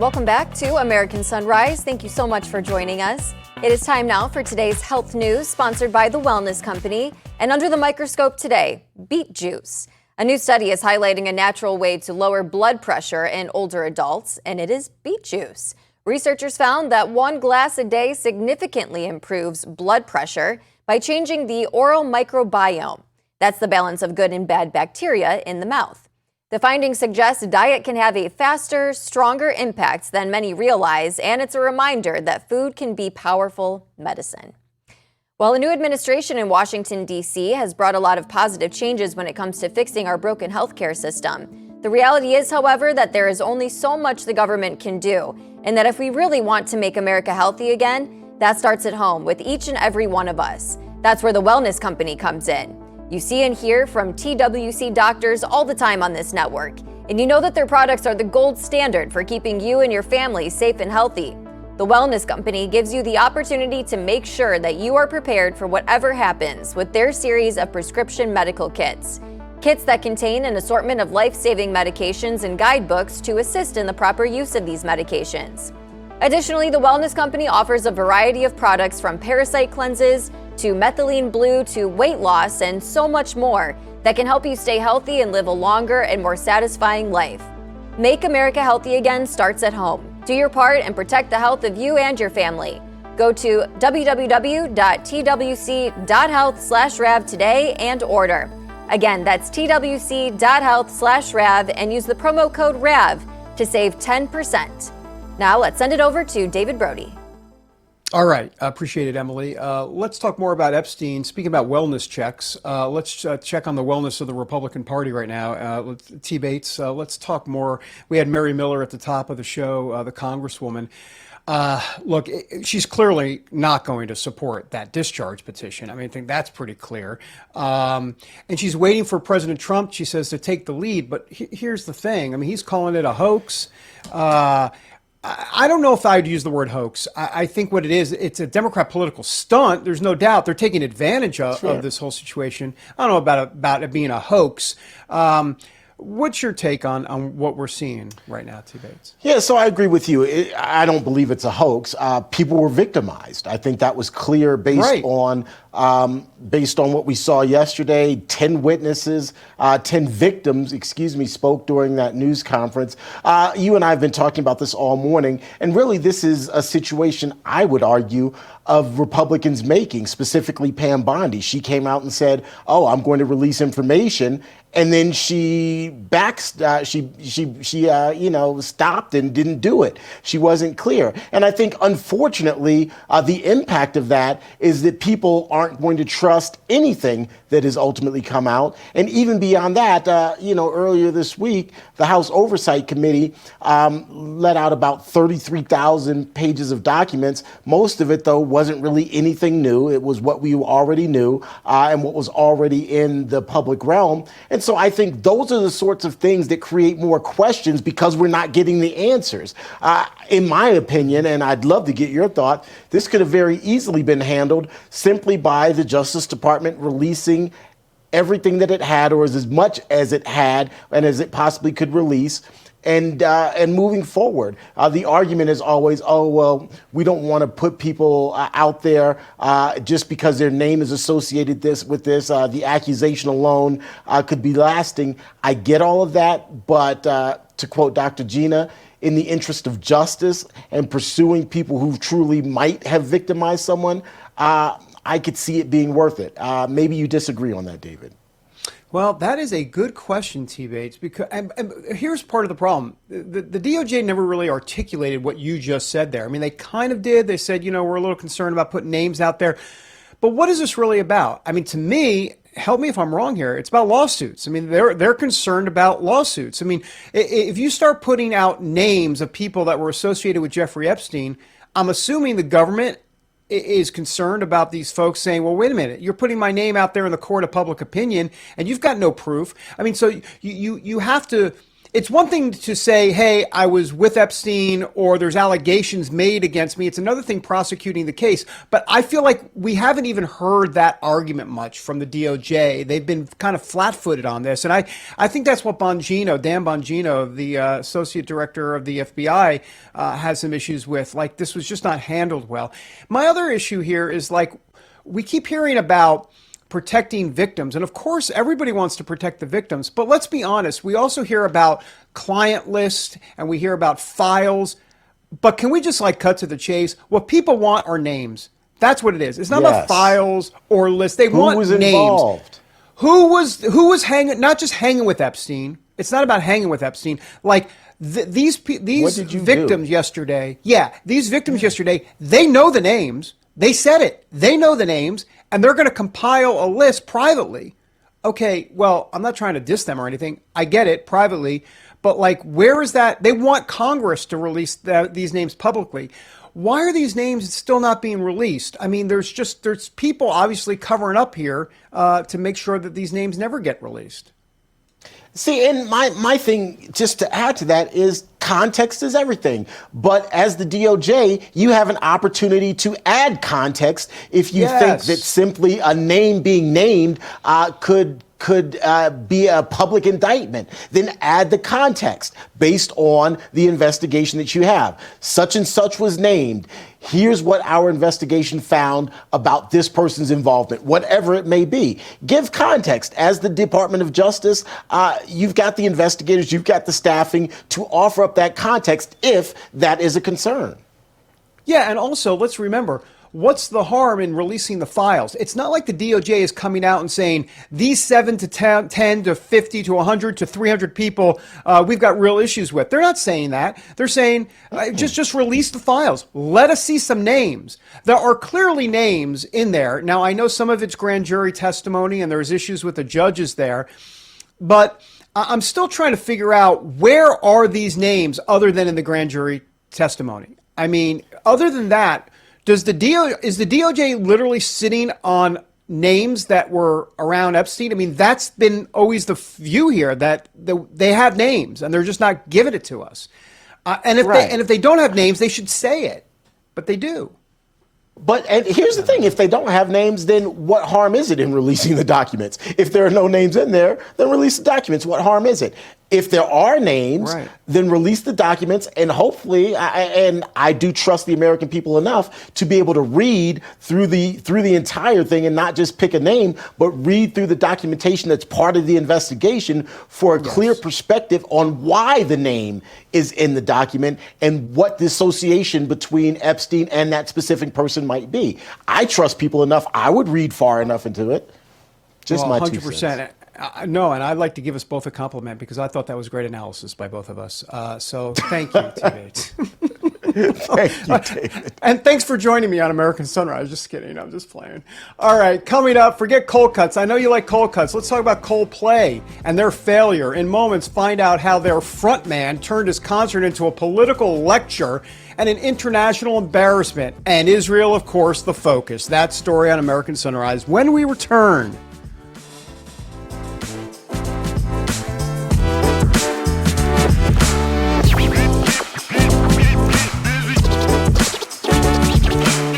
welcome back to American Sunrise. Thank you so much for joining us. It is time now for today's health news, sponsored by the Wellness Company. And under the microscope today, beet juice. A new study is highlighting a natural way to lower blood pressure in older adults, and it is beet juice. Researchers found that 1 glass a day significantly improves blood pressure by changing the oral microbiome. That's the balance of good and bad bacteria in the mouth. The findings suggest diet can have a faster, stronger impact than many realize, and it's a reminder that food can be powerful medicine. While a new administration in Washington, D.C. has brought a lot of positive changes when it comes to fixing our broken healthcare system, the reality is, however, that there is only so much the government can do, and that if we really want to make America healthy again, that starts at home with each and every one of us. That's where the Wellness Company comes in. You see and hear from TWC doctors all the time on this network, and you know that their products are the gold standard for keeping you and your family safe and healthy. The Wellness Company gives you the opportunity to make sure that you are prepared for whatever happens with their series of prescription medical kits. Kits that contain an assortment of life-saving medications and guidebooks to assist in the proper use of these medications. Additionally, the Wellness Company offers a variety of products from parasite cleanses to methylene blue to weight loss and so much more that can help you stay healthy and live a longer and more satisfying life. Make America healthy again starts at home. Do your part and protect the health of you and your family. Go to www.TWC.health/RAV today and order. Again, that's TWC.health/RAV and use the promo code RAV to save 10%. Now let's send it over to David Brody. All right. Appreciate it, Emily. Let's talk more about Epstein. Speaking about wellness checks, let's check on the wellness of the Republican Party right now. T. Bates, let's talk more. We had Mary Miller at the top of the show, the Congresswoman. Look, she's clearly not going to support that discharge petition. I mean, I think that's pretty clear. And she's waiting for President Trump, she says, to take the lead. But here's the thing. I mean, he's calling it a hoax. I don't know if I'd use the word hoax. I think what it is, it's a Democrat political stunt. There's no doubt they're taking advantage of this whole situation. I don't know about it being a hoax. What's your take on what we're seeing right now, T. Bates? Yeah, so I agree with you. I don't believe it's a hoax. People were victimized. I think that was clear based on what we saw yesterday. 10 witnesses, 10 victims, spoke during that news conference. You and I have been talking about this all morning, and really this is a situation, I would argue, of Republicans making, specifically Pam Bondi. She came out and said, "Oh, I'm going to release information," and then she stopped and didn't do it. She wasn't clear, and I think, unfortunately, the impact of that is that people aren't going to trust anything that has ultimately come out. And even beyond that, earlier this week, the House Oversight Committee let out about 33,000 pages of documents. Most of it, though, wasn't really anything new. It was what we already knew and what was already in the public realm. And so I think those are the sorts of things that create more questions because we're not getting the answers. In my opinion, and I'd love to get your thought, this could have very easily been handled simply by the Justice Department releasing everything that it had, or as much as it had and as it possibly could release. And moving forward, the argument is always, oh, well, we don't want to put people out there just because their name is associated with this. The accusation alone could be lasting. I get all of that. But to quote Dr. Gina, in the interest of justice and pursuing people who truly might have victimized someone, I could see it being worth it. Maybe you disagree on that, David. Well, that is a good question, T. Bates, because and here's part of the problem. The DOJ never really articulated what you just said there. I mean, they kind of did. They said, we're a little concerned about putting names out there. But what is this really about? I mean, to me, help me if I'm wrong here, it's about lawsuits. I mean, they're concerned about lawsuits. I mean, if you start putting out names of people that were associated with Jeffrey Epstein, I'm assuming the government is concerned about these folks saying, well, wait a minute, you're putting my name out there in the court of public opinion and you've got no proof. I mean, so you have to, it's one thing to say, hey, I was with Epstein or there's allegations made against me. It's another thing prosecuting the case. But I feel like we haven't even heard that argument much from the DOJ. They've been kind of flat-footed on this. And I think that's what Dan Bongino, the associate director of the FBI, has some issues with. Like, this was just not handled well. My other issue here is, like, we keep hearing about protecting victims. And of course, everybody wants to protect the victims. But let's be honest, we also hear about client lists and we hear about files. But can we just cut to the chase? What people want are names. That's what it is. It's not about files or lists. They want names. Who was involved? Who was hanging, not just hanging with Epstein. It's not about hanging with Epstein. Like these victims yesterday. Yeah, these victims yesterday, they know the names. They said it. They know the names, and they're going to compile a list privately. Okay, well, I'm not trying to diss them or anything. I get it, privately. But, where is that? They want Congress to release these names publicly. Why are these names still not being released? I mean, there's people obviously covering up here to make sure that these names never get released. See, and my thing, just to add to that, is context is everything. But as the DOJ, you have an opportunity to add context if you think that simply a name being named could be a public indictment. Then add the context based on the investigation that you have. Such and such was named. Here's what our investigation found about this person's involvement, whatever it may be. Give context. As the Department of Justice, you've got the investigators, you've got the staffing to offer up that context if that is a concern. Yeah, and also, let's remember, what's the harm in releasing the files? It's not like the DOJ is coming out and saying, these 7 to 10 to 50 to 100 to 300 people we've got real issues with. They're not saying that. They're saying, just release the files. Let us see some names. There are clearly names in there. Now, I know some of it's grand jury testimony and there's issues with the judges there, but I'm still trying to figure out, where are these names other than in the grand jury testimony? I mean, other than that, is the DOJ literally sitting on names that were around Epstein? I mean, that's been always the view here, that they have names and they're just not giving it to us. And if they don't have names, they should say it, but they do. And here's the thing, if they don't have names, then what harm is it in releasing the documents? If there are no names in there, then release the documents. What harm is it? If there are names, then release the documents, and hopefully, and I do trust the American people enough to be able to read through the entire thing and not just pick a name, but read through the documentation that's part of the investigation for a clear perspective on why the name is in the document and what the association between Epstein and that specific person might be. I trust people enough. I would read far enough into it. Just my 2 cents. No, and I'd like to give us both a compliment because I thought that was great analysis by both of us. So thank you, T. Bates. Thank you, David. And thanks for joining me on American Sunrise. Just kidding. I'm just playing. All right, coming up, forget cold cuts. I know you like cold cuts. Let's talk about Coldplay and their failure. In moments, find out how their frontman turned his concert into a political lecture and an international embarrassment. And Israel, of course, the focus. That story on American Sunrise when we return.